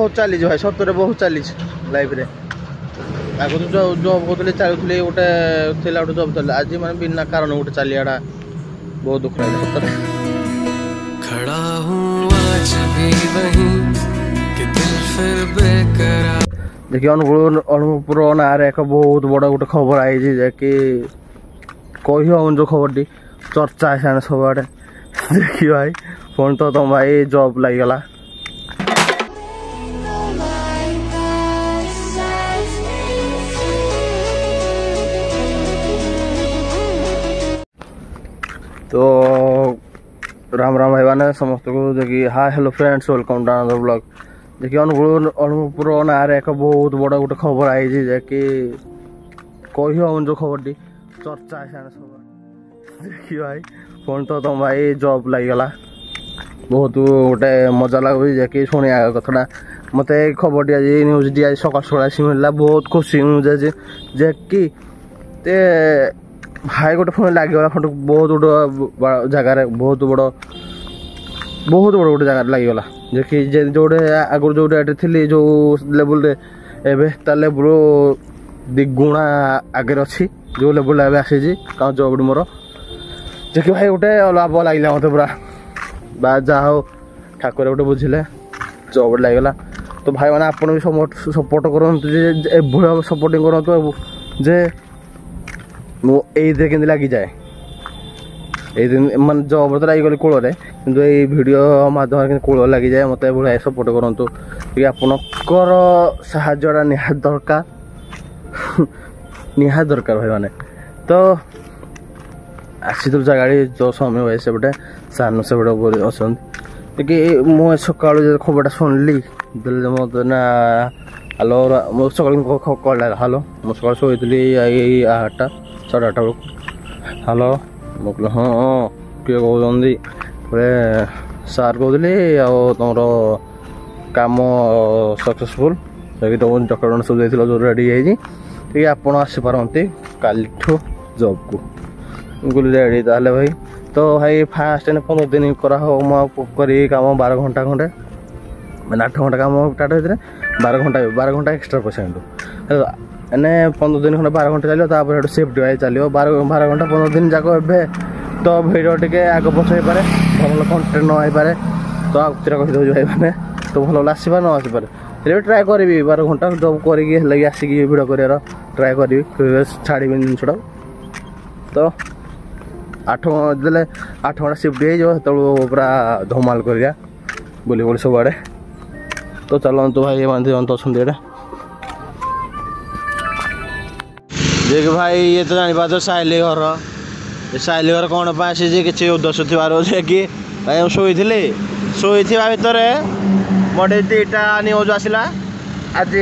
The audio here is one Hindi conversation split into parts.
बहुत चली भाई सतरे बहुत चली लाइफ रे आगे तो जॉब करते चलुली गोटे थी गोटे जॉब चल आज मैंने बिना कारण गोटे चलियाटा बहुत दुख लगे सतरे खड़ा हूँ आज भी वहीं कि दिल फिर बेकरार। देखिए अनुपुर ना एक बहुत बड़ गोटे खबर आई कि कही हम जो खबर टी चर्चा है सब आड़े देखिए भाई फोन तो तुम भाई जॉब लगिगला तो राम राम भाई मैंने समस्त को देखिए hi hello friends welcome to another blog. देखिए अनुपुर ना एक बहुत बड़ गोटे खबर आई कि कही हम जो खबर टी चर्चा है सब देखिए भाई फोन तो तुम भाई जॉब लगिगला बहुत गोटे मजा लगे कि शुणा कथा मत खबर टी आज न्यूज टी आज सकाल सकाल आसी मिलला बहुत खुशी मुझे जे कि भाई गोटे फोन लगिगला फोन बहुत गोटे जगार बहुत बड़ गोटे जगार लगिगला जे कि जोटे आगुरी जो थी जो लेवल एवं ता लेवल दिगुणा आगे अच्छी जो लेवल एवं आसी जॉब मोर जे कि भाई गोटे लाभ लगे मत पूरा बा जा हो ठाकुर गोटे बुझे जॉब लगिगला। तो भाई मैंने आप भी सपोर्ट करूँ सपोर्टिंग करूँ जे मुझे के लगी जाए मन जॉब तो लगिगली कूल कि भिडियो मध्यम कूल लगी जाए मत भाई सपोर्ट करूँ कि आपणकर साहाय्यटा निहात दरकार निहात दरकार भाई मैंने। तो आसी तो गाड़ी जो समय भाई से पटे सान से पटे अच्छा कि मुझे सका खबर शुणिली मत ना हेलो मो सका कल हेलो मुझे सका शोली 8टा 8:30 बेलू हेलो मुझे हाँ किए कहते सार कहली तुम कम सक्सेसफुल तुम डॉक्टर सब जो रेडी है आप आसपारती काली जॉब को गुली रेडी ताले भाई। तो भाई फास्ट 15 दिन करा करी काम 12 घंटा खंडे मैंने 8 घंटा काम स्टार्ट होते 12 घंटा एक्सट्रा पैसा एने 15 दिन खंडे 12 घंटा चलो तापर सेफ्टी वाइज चलो 12 घंटा 15 दिन जाक ए तो भिडियो टे आग पछ हो पारे भल कंटेंट न हो पारे तो आगे कहीदे भाई मैंने तो भल आसपार न आसपारे फिर ट्राए करी 12 घंटा जब करी आसिक भिडियो कर ट्राए करी छाड़ी जिनटा तो 8 घंटा शिफ्ट हो पूरा धमाल करिया बुली बुली सब आड़े। तो चलते भाई बांधी अच्छा जे कि भाई ये तो जानी पार्थ साइली घर साइली घर कौन आसी किसी उद्देश्य थोड़ा कि भाई शोई भितर मोटे 2टा न्यूज आसला आज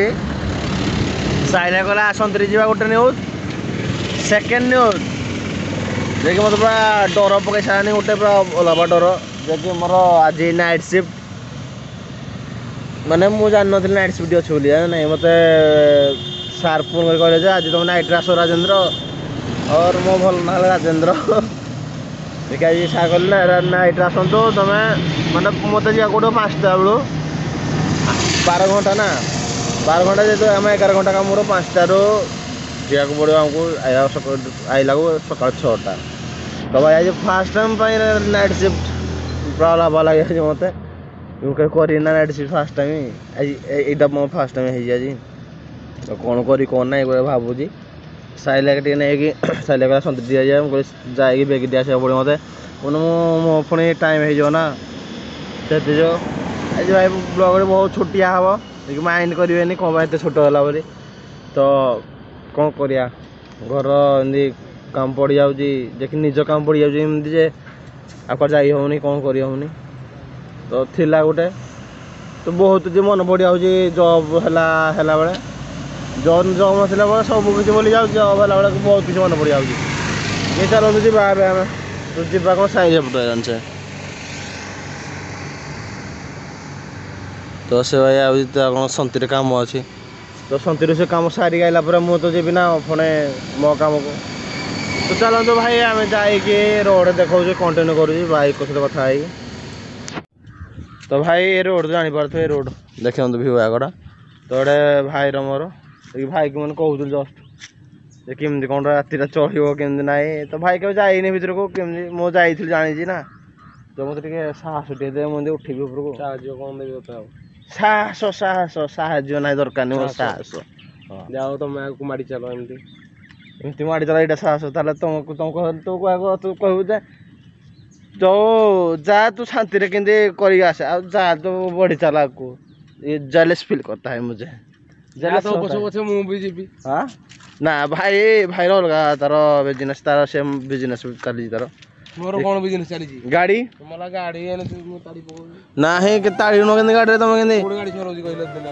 साइला कहला आसतरी जा गोटे न्यूज सेकेंड न्यूज जे कि मत पूरा डर पकई सारे गोटे पूरा ओलाबा डर जे कि मोर आज नाइट शिफ्ट माने मुझे जान नी नाइट शिफ्ट अच्छे बोली नहीं मत सार फोन कर कहले आज तुम नाइट आस राजेंद्र और मो भल ना राजेंद्र देखिए आज सार कहले नाइट आसतु तुम्हें मैंने मत जा गोटे 5टा बेलू 12 घंटा ना 12 घंटा जेहतु आम 11 घंटा काम 5टा जा पड़ो आमको आईला को सका 6टा। तो भाई आज फास्ट टाइम नाइट शिफ्ट पूरा लाभ लगे मत करना नाइट शिफ्ट फास्ट टाइम यहाँ मो फास्ट टाइम है आज तो कौन करी कौन ना भावुँ साइला टे नहीं साइला सन्त दि जाए जाए बेग दी आसा पड़े मत मो पुणी टाइम होना से जो आज भाई ब्लॉग बहुत छोटिया हम लेकिन माइंड करें कौन एत छोट है बोली तो कौन करिया घर एमती काम पड़ जाऊँगी देखिए निज काम पड़ जाऊँगी जे आप जाई होनी कौन कर होनी तो थिला गोटे तो बहुत जो मन पड़ जाऊँगी जॉब है बेले जॉब नसला बेले सब किसी बोली जाऊँ जॉब है बेले बहुत किसी मन पड़ जाऊँगी ये चलते जी आम तो जा कौन साइज पटे तो से भाई कौन सन्तिर काम अच्छी तो सन्तिर से काम सारी आइला मुझे तो जी ना पुणे मो काम को तो चलते भाई आम जाइए रोड देखा कंटिन्यू कर भाई सहित कथा तो भाई ये रोड जानी पार्थ रोड ଦେଖନ୍ତୁ ଭିଉ ଆଗଟା ତ ଗୋଟେ ଭାଇର ମୋର ଭାଇକୁ ମାନେ କହୁଥିଲି ଜଷ୍ଟ ଯେ କେମିତି କ'ଣ ରାତିଟା ଚଳିବ କେମିତି ନାହିଁ ତ ଭାଇ କେବେ ଯାଇନି ଭିତରକୁ କେମିତି ମୁଁ ଯାଇଥିଲି ଜାଣିଛି ନା ତ ମୋତେ ଟିକେ ସାହସ ଟିକେ ଦେ ମୁଁ ଏମିତି ଉଠିବି ଉପରକୁ ସାହାଯ୍ୟ କ'ଣ ଦେବି ତତେ ଆଉ ସାହାଯ୍ୟ ନାହିଁ ଦରକାର ନାହିଁ ମୋର ସାହସ ଯାଅ ତମେ ଆଗକୁ ମାଡ଼ି ଚାଲ ଏମିତି ମାଡ଼ି ଚାଲ ଏଇଟା ସାହସ ତାହେଲେ ତୁ କହିବୁ ଯେ ଯା ତୁ ଶାନ୍ତିରେ କେମିତି କରିକି ଆସେ ଆଉ ଯା ତୁ ବଢ଼ି ଚାଲ ଆଗକୁ ये जेलस फील करता है मुझे जेलस तो पछे पछे मु भी जीबी हां ना भाई भाई रो लगा तारो बिजनेस तारो सेम बिजनेस चली तारो मोर कोन बिजनेस चली जी गाड़ी मला गाड़ी एने तू ताड़ी पो नाही के ताड़ी नो केंदे गाड़ी रे तमे केंदे कोड गाड़ी चलोजी कहले दिन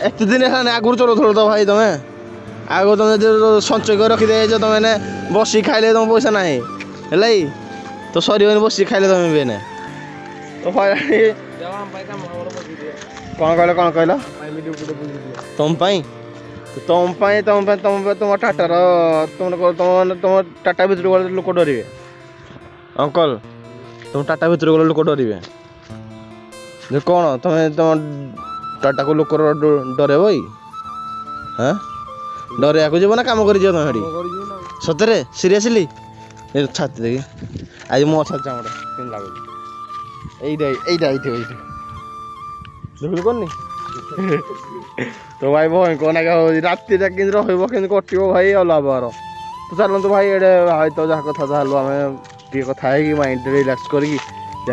एत दिन खाने आगुर चलो थोड़ो तो भाई तमे आगो तमे जो संचय कर रखि दे जो तमे ने बसी खाइले तमे पैसा नाही हेलै तो सरीबनी बसी खाइले तमे बेने तो भाई जवान भाई काम हमर बसी दे कौन कहल तुम टाटार तुम टाटा भर गले लोक डरवे अंकल तुम टाटा भर गले लोक डरवे कौन तुम तुम टाटा को लोक डरे भाई हाँ डरिया को जीव ना कम कर तुम सतरे सीरियसली छाती देखी आज मो छाती चामड़ा केम लगुच देखुल करनी तो भाई भाई कौन राति कि रही कटो भाई अलाबार तो चलते भाई ये भाई तो जहाँ कथा चाहूँ आम टे कथा माइंड रिलैक्स कर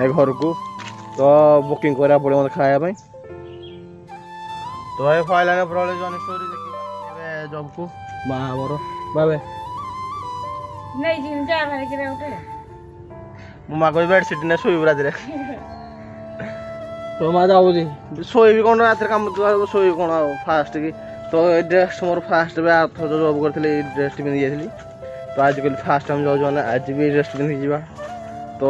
घर को तो बुकिंग करा पड़े मतलब खायापी तो भाई फाइलाने प्रॉब्लम जॉनी स्टोरी देखिए जॉब को बाबर बाबे नहीं जी जा रहा कि उठे मो माँ को बेडसीट ने सोई राति तो मा जाऊँ शोबी कौन रात कम शोबी कौन फास्ट की तो ड्रेस मोर फास्ट जो जॉब करी ड्रेस पिंधि जाइली तो आज कल फास्ट टाइम जाऊँ मैंने आज भी ड्रेस पिंधि जा तो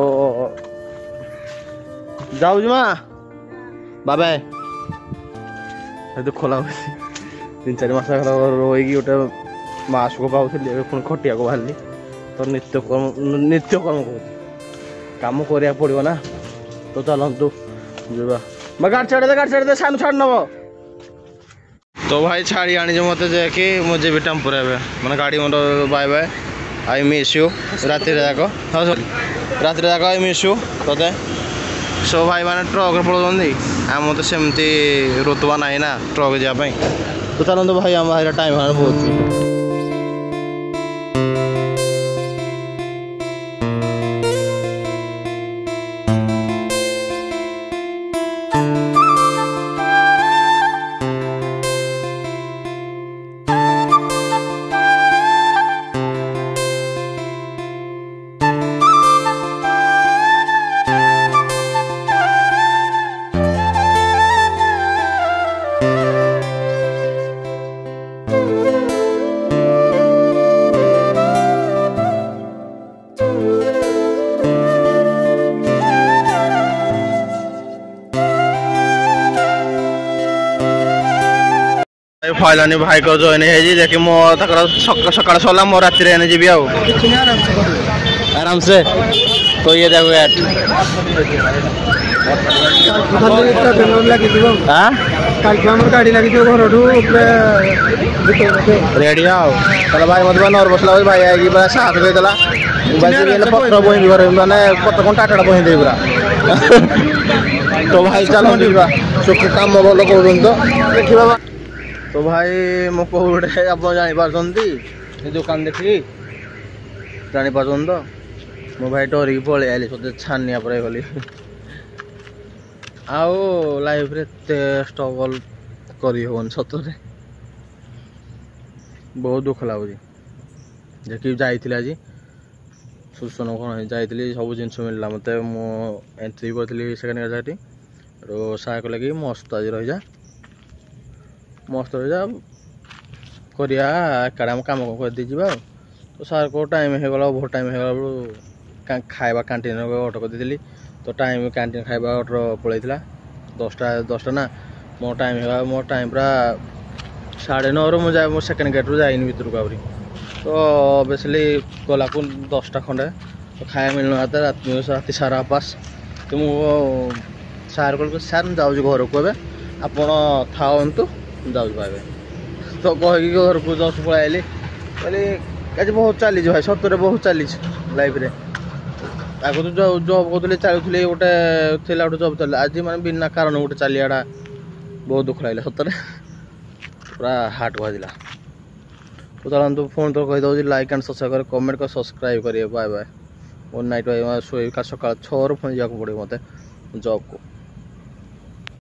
जाऊँ माँ बाबा दुख लगुच 3-4 मास रही गोटे मास को पाऊली पुणी खटिया को बाहरी तो नित्यकर्म कहूँ कम करा पड़ो ना तो चलतु मैं गाड़ी छाड़ दे सानू छाड़ नब तो भाई छाड़ी आनी मत कि मुझे भी टेम्पोर मैंने गाड़ी motor bye bye I miss you रात जाक हाँ सॉरी रात जाक आई मिस यू ते सो भाई मैंने ट्रक पड़े आम तो सेमती रुतबा ना ना ट्रक जावाई तो चलते भाई आम भाई टाइम बहुत फाइलानी भाई को जॉइन है देखिए मो सकाल सरला मो राति एने जी आराम से तो ये देखो यार गाड़ी लगी घर रेडी आओ चलो भाई मत नर्वस लगे भाई आएगी पूरा साथ देला पत्र बही घर माने पत्र कौन टाटा बही दे पूरा तो भाई चलो सुख काम भल कहते तो देखा तो भाई मो कौटे आप जापारे दुकान देखी जापार तो मो भाई डरिक पलि आली सत छानिया पर गली आउ लाइफ रे स्ट्रगल करी होन सतरे बहुत दुख लगुच देखिए जाइए आज सूचना कौन जाइली सब जिन मिलला मत मु एंट्री करी सेकेंड इयर जाटी सार कले कि मस्त आज रही जा मस्त रही जा करिया कम कर दी जा तो सार को टाइम होगला ओभर टाइम होगला खाଇବା कैंटीन ऑर्डर कर दी तो टाइम कैंटीन खाଇବା ऑर्डर पलैला 10टा ना मो टाइम पूरा 9:30 मुझे मो सेकेंड गेट रू जाइनि भर को आहरी तो ऑब्वियसली गला को 10टा खंडे तो खाया मिलना राति सारा पास तो मु सार को सार जाऊँ घर को ଆପଣ ଥାଆନ୍ତୁ ଯାଉଛି ଭାଇ ଭାଇ ତ କହିକି ଘରକୁ ଜଷ୍ଟ ପଳେଇ ଆଇଲି କହିଲି ଆଜି ବହୁତ ଚାଲିଛି ଭାଇ ସତରେ ବହୁତ ଚାଲିଛି ଲାଇଫରେ ଆଗରୁ ଜବ୍ କରୁଥିଲି ଚାଲୁଥିଲି ଗୋଟେ ଥିଲା ଗୋଟେ ଜବ୍ ଚାଲିଲା ଆଜି ମାନେ ବିନା କାରଣ ଗୋଟେ ଚାଲିବାଟା ବହୁତ ଦୁଃଖ ଲାଗିଲା ସତରେ ପୁରା ହାର୍ଟ ବାଜିଲା ତ ଚାଲନ୍ତୁ ଫୋନ୍ ତ କହିଦେଉଛି ଲାଇକ୍ ଆଣ୍ଡ ସବସ୍କ୍ରାଇବ୍ କରି କମେଣ୍ଟ କରି ସବସ୍କ୍ରାଇବ୍ କରିବେ ବାଏ ବାଏ ଗୁଡ୍ ନାଇଟ୍ ଭାଇ ଶୋଇବି ସକାଳ 6ରୁ ପୁଣି ଯିବାକୁ ପଡ଼ିବ ମୋତେ ଜବ୍କୁ।